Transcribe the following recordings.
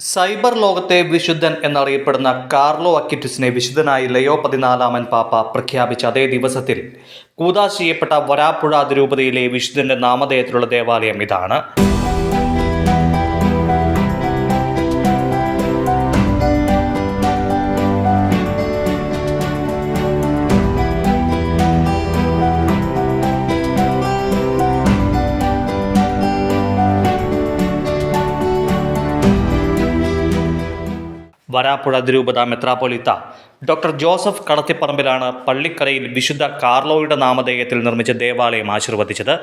Cyber ലോകത്തെ വിശുദ്ധൻ എന്നറിയപ്പെടുന്ന കാർലോ അക്വിറ്റസിനെ വിശുദ്ധനായി ലയോ പതിനാലാമൻ പാപ്പ പ്രഖ്യാപിച്ച അതേ ദിവസത്തിൽ കൂദാശ ചെയ്യപ്പെട്ട വരാപ്പുഴ അതിരൂപതയിലെ വിശുദ്ധന്റെ നാമധേയത്തിലുള്ള ദേവാലയം ഇതാണ്. വരാപ്പുഴ അതിരൂപത മെത്രാപ്പൊലീത്ത ഡോക്ടർ ജോസഫ് കളത്തിപ്പറമ്പിലാണ് പള്ളിക്കരയിൽ വിശുദ്ധ കാർലോയുടെ നാമധേയത്തിൽ നിർമ്മിച്ച ദേവാലയം ആശീർവദിച്ചത്.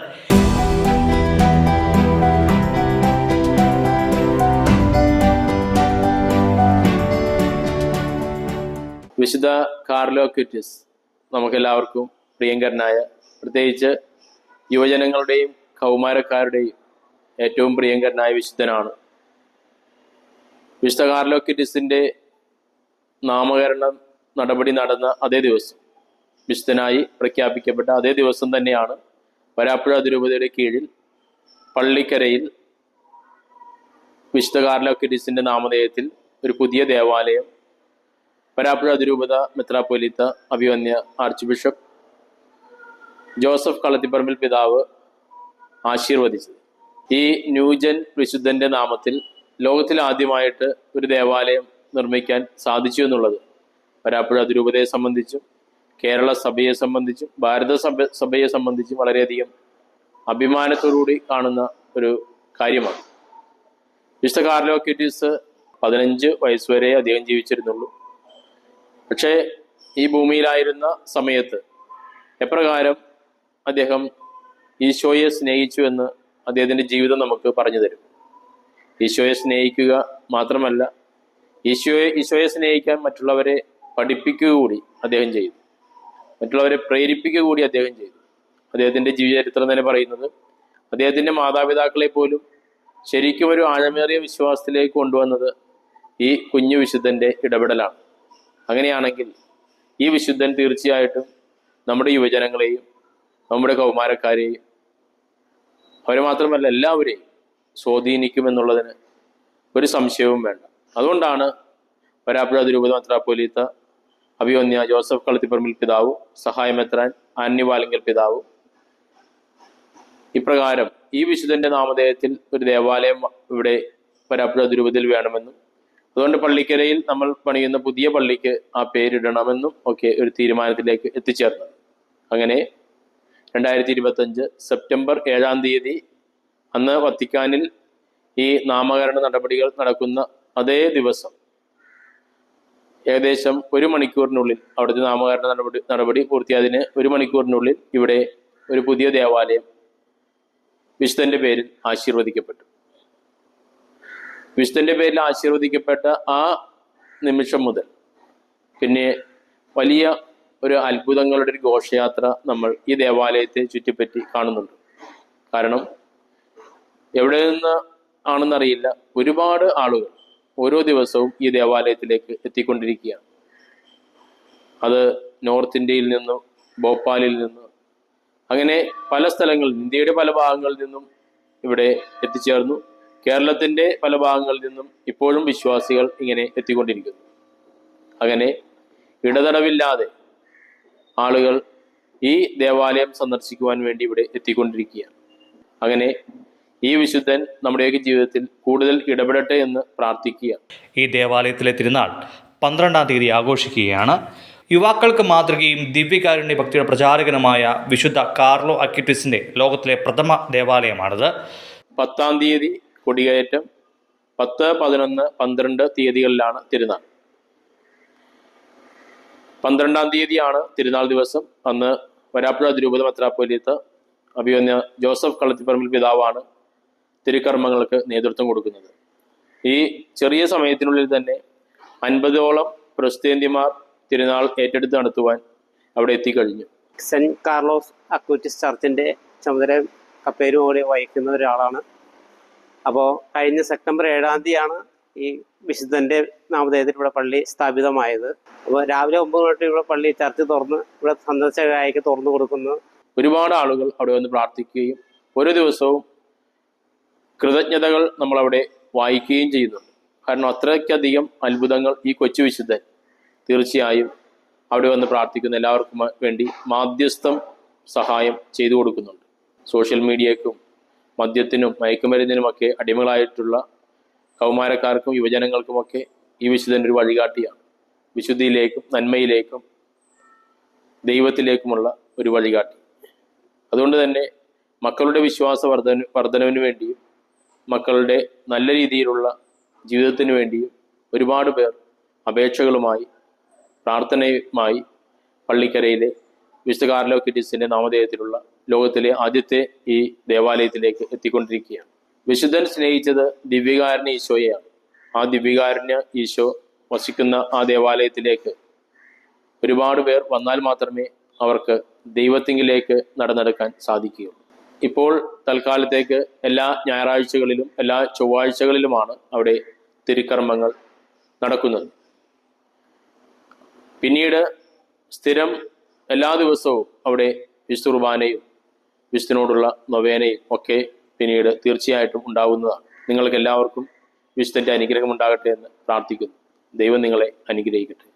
വിശുദ്ധ കാർലോ അക്വിറ്റസ് നമുക്കെല്ലാവർക്കും പ്രിയങ്കരനായ, പ്രത്യേകിച്ച് യുവജനങ്ങളുടെയും കൗമാരക്കാരുടെയും ഏറ്റവും പ്രിയങ്കരനായ വിശുദ്ധനാണ്. വിശുദ്ധ കാർലോ അക്വിറ്റസിന്റെ നാമകരണ നടപടി നടന്ന അതേ ദിവസം, വിശുദ്ധനായി പ്രഖ്യാപിക്കപ്പെട്ട അതേ ദിവസം തന്നെയാണ് വരാപ്പുഴ അതിരൂപതയുടെ കീഴിൽ പള്ളിക്കരയിൽ വിശുദ്ധ കാർലോ അക്വിറ്റസിന്റെ നാമധേയത്തിൽ ഒരു പുതിയ ദേവാലയം വരാപ്പുഴ അതിരൂപത മെത്രാപ്പൊലീത്ത അഭിവന്യ ആർച്ച് ബിഷപ്പ് ജോസഫ് കളത്തിപ്പറമ്പിൽ പിതാവ് ആശീർവദിച്ചത്. ഈ ന്യൂജൻ വിശുദ്ധന്റെ നാമത്തിൽ ലോകത്തിൽ ആദ്യമായിട്ട് ഒരു ദേവാലയം നിർമ്മിക്കാൻ സാധിച്ചു എന്നുള്ളത് വരാപ്പുഴ അതിരൂപതയെ സംബന്ധിച്ചും കേരള സഭയെ സംബന്ധിച്ചും ഭാരത സഭയെ സംബന്ധിച്ചും വളരെയധികം അഭിമാനത്തോടുകൂടി കാണുന്ന ഒരു കാര്യമാണ്. വിശുദ്ധ കാർലോ അക്വിറ്റസ് 15 വയസ്സുവരെ അദ്ദേഹം ജീവിച്ചിരുന്നുള്ളൂ. പക്ഷേ ഈ ഭൂമിയിലായിരുന്ന സമയത്ത് എപ്രകാരം അദ്ദേഹം ഈശോയെ സ്നേഹിച്ചു എന്ന് അദ്ദേഹത്തിൻ്റെ ജീവിതം നമുക്ക് പറഞ്ഞു തരും. ഈശോയെ സ്നേഹിക്കുക മാത്രമല്ല, ഈശോയെ സ്നേഹിക്കാൻ മറ്റുള്ളവരെ പഠിപ്പിക്കുക കൂടി അദ്ദേഹം ചെയ്തു, മറ്റുള്ളവരെ പ്രേരിപ്പിക്കുക കൂടി അദ്ദേഹം ചെയ്തു. അദ്ദേഹത്തിൻ്റെ ജീവചരിത്രം തന്നെ പറയുന്നത് അദ്ദേഹത്തിൻ്റെ മാതാപിതാക്കളെ പോലും ശരിക്കും ഒരു ആഴമേറിയ വിശ്വാസത്തിലേക്ക് കൊണ്ടുവന്നത് ഈ കുഞ്ഞു വിശുദ്ധൻ്റെ ഇടപെടലാണ്. അങ്ങനെയാണെങ്കിൽ ഈ വിശുദ്ധൻ തീർച്ചയായിട്ടും നമ്മുടെ യുവജനങ്ങളെയും നമ്മുടെ കൗമാരക്കാരെയും അവരെ മാത്രമല്ല എല്ലാവരെയും സ്വാധീനിക്കുമെന്നുള്ളതിന് ഒരു സംശയവും വേണ്ട. അതുകൊണ്ടാണ് വരാപ്പുഴ അതിരൂപത മെത്രാപ്പൊലീത്ത അഭിവന്യ ജോസഫ് കളത്തിപ്പറമ്പിൽ പിതാവ്, സഹായമെത്രാൻ ആന്നി വാലിങ്കൽ പിതാവ് ഇപ്രകാരം ഈ വിശുദ്ധന്റെ നാമധേയത്തിൽ ഒരു ദേവാലയം ഇവിടെ വരാപ്പുഴ അതിരൂപതയിൽ വേണമെന്നും അതുകൊണ്ട് പള്ളിക്കരയിൽ നമ്മൾ പണിയുന്ന പുതിയ പള്ളിക്ക് ആ പേരിടണമെന്നും ഒക്കെ ഒരു തീരുമാനത്തിലേക്ക് എത്തിച്ചേർന്നത്. അങ്ങനെ 2025 സെപ്റ്റംബർ 7-ാം തീയതി അന്ന് വത്തിക്കാനിൽ ഈ നാമകരണ നടപടികൾ നടക്കുന്ന അതേ ദിവസം ഏകദേശം 1 മണിക്കൂറിനുള്ളിൽ അവിടുത്തെ നാമകരണ നടപടി പൂർത്തിയായതിന് 1 മണിക്കൂറിനുള്ളിൽ ഇവിടെ ഒരു പുതിയ ദേവാലയം വിശുദ്ധന്റെ പേരിൽ ആശീർവദിക്കപ്പെട്ടു. വിശുദ്ധന്റെ പേരിൽ ആശീർവദിക്കപ്പെട്ട ആ നിമിഷം മുതൽ പിന്നെ വലിയ ഒരു അത്ഭുതങ്ങളുടെ ഒരു ഘോഷയാത്ര നമ്മൾ ഈ ദേവാലയത്തെ ചുറ്റിപ്പറ്റി കാണുന്നുണ്ട്. കാരണം എവിടെ നിന്ന് ആണെന്നറിയില്ല, ഒരുപാട് ആളുകൾ ഓരോ ദിവസവും ഈ ദേവാലയത്തിലേക്ക് എത്തിക്കൊണ്ടിരിക്കുകയാണ്. അത് നോർത്ത് ഇന്ത്യയിൽ നിന്നും ഭോപ്പാലിൽ നിന്നും അങ്ങനെ പല സ്ഥലങ്ങളിൽ, ഇന്ത്യയുടെ പല ഭാഗങ്ങളിൽ നിന്നും ഇവിടെ എത്തിച്ചേർന്നു. കേരളത്തിന്റെ പല ഭാഗങ്ങളിൽ നിന്നും ഇപ്പോഴും വിശ്വാസികൾ ഇങ്ങനെ എത്തിക്കൊണ്ടിരിക്കുന്നു. അങ്ങനെ ഇടതടവില്ലാതെ ആളുകൾ ഈ ദേവാലയം സന്ദർശിക്കുവാൻ വേണ്ടി ഇവിടെ എത്തിക്കൊണ്ടിരിക്കുകയാണ്. അങ്ങനെ ഈ വിശുദ്ധൻ നമ്മുടെയൊക്കെ ജീവിതത്തിൽ കൂടുതൽ ഇടപെടട്ടെ എന്ന് പ്രാർത്ഥിക്കുകയാണ്. ഈ ദേവാലയത്തിലെ തിരുനാൾ 12-ാം തീയതി ആഘോഷിക്കുകയാണ്. യുവാക്കൾക്ക് മാതൃകയും ദിവ്യകാരുണ്യ ഭക്തിയുടെ പ്രചാരകനുമായ വിശുദ്ധ കാർലോ അക്വിറ്റസിന്റെ ലോകത്തിലെ പ്രഥമ ദേവാലയമാണിത്. 10-ാം തീയതി കൊടികയറ്റം, 10, 11, 12 തീയതികളിലാണ് തിരുനാൾ. 12-ാം തീയതിയാണ് തിരുനാൾ ദിവസം. അന്ന് വരാപ്പുഴ അതിരൂപത മെത്രാപ്പൊലീത്ത അഭിവന്യ ജോസഫ് കളത്തിപ്പറമ്പിൽ പിതാവാണ് തിരുക്കർമ്മങ്ങൾക്ക് നേതൃത്വം കൊടുക്കുന്നത്. ഈ ചെറിയ സമയത്തിനുള്ളിൽ തന്നെ 50ഓളം പ്രസിദ്ധേന്തിമാർ തിരുനാൾ ഏറ്റെടുത്ത് നടത്തുവാൻ അവിടെ എത്തിക്കഴിഞ്ഞു. സെന്റ് കാർലോസ് അക്വിറ്റസ് ചർച്ചിന്റെ ചുമതല കപ്പേരുമോടെ വഹിക്കുന്ന ഒരാളാണ്. അപ്പോൾ കഴിഞ്ഞ സെപ്റ്റംബർ 7-ാം തീയതിയാണ് ഈ വിശുദ്ധന്റെ നാമധേയത്തിൽ ഇവിടെ പള്ളി സ്ഥാപിതമായത്. അപ്പോൾ രാവിലെ 9 തൊട്ട് ഇവിടെ പള്ളി ചർച്ച് തുറന്ന് ഇവിടെ സന്ദർശകരായി തുറന്നു കൊടുക്കുന്നു. ഒരുപാട് ആളുകൾ അവിടെ വന്ന് പ്രാർത്ഥിക്കുകയും ഓരോ ദിവസവും കൃതജ്ഞതകൾ നമ്മളവിടെ വായിക്കുകയും ചെയ്യുന്നുണ്ട്. കാരണം അത്രയ്ക്കധികം അത്ഭുതങ്ങൾ ഈ കൊച്ചു വിശുദ്ധൻ തീർച്ചയായും അവിടെ വന്ന് പ്രാർത്ഥിക്കുന്ന എല്ലാവർക്കും വേണ്ടി മാധ്യസ്ഥം സഹായം ചെയ്തു കൊടുക്കുന്നുണ്ട്. സോഷ്യൽ മീഡിയക്കും മദ്യത്തിനും മയക്കുമരുന്നിനുമൊക്കെ അടിമകളായിട്ടുള്ള കൗമാരക്കാർക്കും യുവജനങ്ങൾക്കുമൊക്കെ ഈ വിശുദ്ധൻ ഒരു വഴികാട്ടിയാണ്. വിശുദ്ധിയിലേക്കും നന്മയിലേക്കും ദൈവത്തിലേക്കുമുള്ള ഒരു വഴികാട്ടി. അതുകൊണ്ട് തന്നെ മക്കളുടെ വിശ്വാസ വർധനവിന് വേണ്ടിയും മക്കളുടെ നല്ല രീതിയിലുള്ള ജീവിതത്തിന് വേണ്ടിയും ഒരുപാട് പേർ അപേക്ഷകളുമായി പ്രാർത്ഥനയുമായി പള്ളിക്കരയിലെ വിശുദ്ധ കാർലോ അക്വിറ്റീസിന്റെ നാമധേയത്തിലുള്ള ലോകത്തിലെ ആദ്യത്തെ ഈ ദേവാലയത്തിലേക്ക് എത്തിക്കൊണ്ടിരിക്കുകയാണ്. വിശുദ്ധൻ സ്നേഹിച്ചത് ദിവ്യകാരുണ്യ ഈശോയെയാണ്. ആ ദിവ്യകാരുണ്യ ഈശോ വസിക്കുന്ന ആ ദേവാലയത്തിലേക്ക് ഒരുപാട് പേർ വന്നാൽ മാത്രമേ അവർക്ക് ദൈവത്തിങ്കിലേക്ക് നടന്നെടുക്കാൻ സാധിക്കുകയുള്ളൂ. ഇപ്പോൾ തൽക്കാലത്തേക്ക് എല്ലാ ഞായറാഴ്ചകളിലും എല്ലാ ചൊവ്വാഴ്ചകളിലുമാണ് അവിടെ തിരുക്കർമ്മങ്ങൾ നടക്കുന്നത്. പിന്നീട് സ്ഥിരം എല്ലാ ദിവസവും അവിടെ വിശുദ്ധ കുർബാനയും വിശുദ്ധനോടുള്ള നൊവേനയും ഒക്കെ പിന്നീട് തീർച്ചയായിട്ടും ഉണ്ടാകുന്നതാണ്. നിങ്ങൾക്ക് എല്ലാവർക്കും വിശുദ്ധന്റെ അനുഗ്രഹം ഉണ്ടാകട്ടെ എന്ന് പ്രാർത്ഥിക്കുന്നു. ദൈവം നിങ്ങളെ അനുഗ്രഹിക്കട്ടെ.